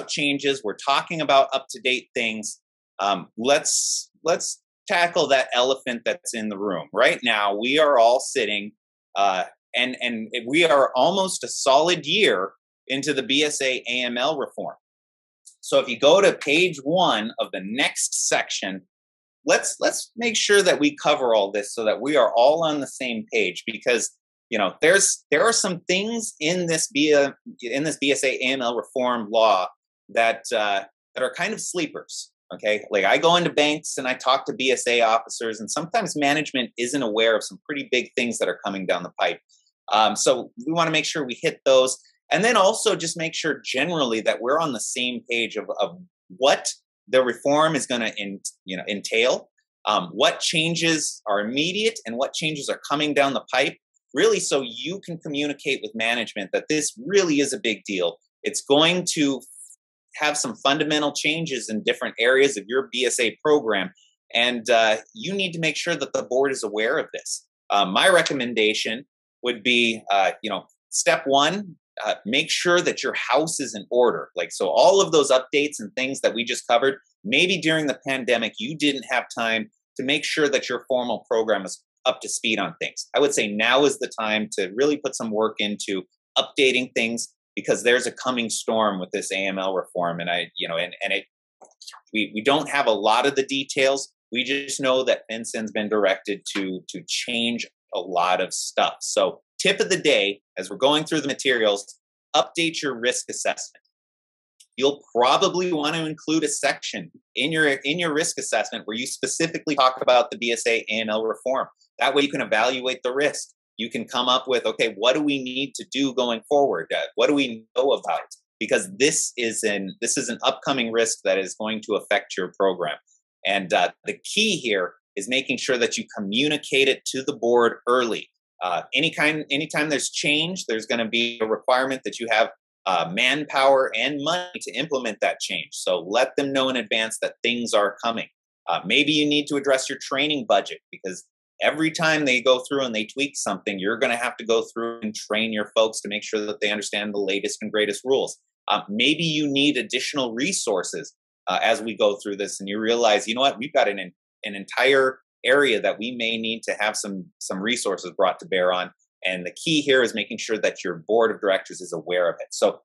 about changes. We're talking about up-to-date things. Let's tackle that elephant that's in the room. Right now, we are all sitting, and we are almost a solid year into the BSA AML reform. So if you go to page 1 of the next section, let's make sure that we cover all this so that we are all on the same page, because there are some things in this BSA AML reform law that are kind of sleepers. Okay, like I go into banks and I talk to BSA officers, and sometimes management isn't aware of some pretty big things that are coming down the pipe. So we want to make sure we hit those, and then also just make sure generally that we're on the same page of what the reform is going to entail, what changes are immediate and what changes are coming down the pipe, really, so you can communicate with management that this really is a big deal. It's going to have some fundamental changes in different areas of your BSA program, and you need to make sure that the board is aware of this. My recommendation would be, step 1, make sure that your house is in order. Like, so all of those updates and things that we just covered, maybe during the pandemic, you didn't have time to make sure that your formal program is up to speed on things. I would say now is the time to really put some work into updating things, because there's a coming storm with this AML reform. And we don't have a lot of the details. We just know that FinCEN's been directed to change a lot of stuff. So tip of the day, as we're going through the materials, update your risk assessment. You'll probably want to include a section in your risk assessment where you specifically talk about the BSA AML reform. That way you can evaluate the risk. You can come up with, okay, what do we need to do going forward? What do we know about it? Because this is an upcoming risk that is going to affect your program. And the key here is making sure that you communicate it to the board early. Anytime there's change, there's going to be a requirement that you have manpower and money to implement that change. So let them know in advance that things are coming. Maybe you need to address your training budget, because every time they go through and they tweak something, you're going to have to go through and train your folks to make sure that they understand the latest and greatest rules. Maybe you need additional resources as we go through this, and you realize, we've got an entire area that we may need to have some resources brought to bear on. And the key here is making sure that your board of directors is aware of it. So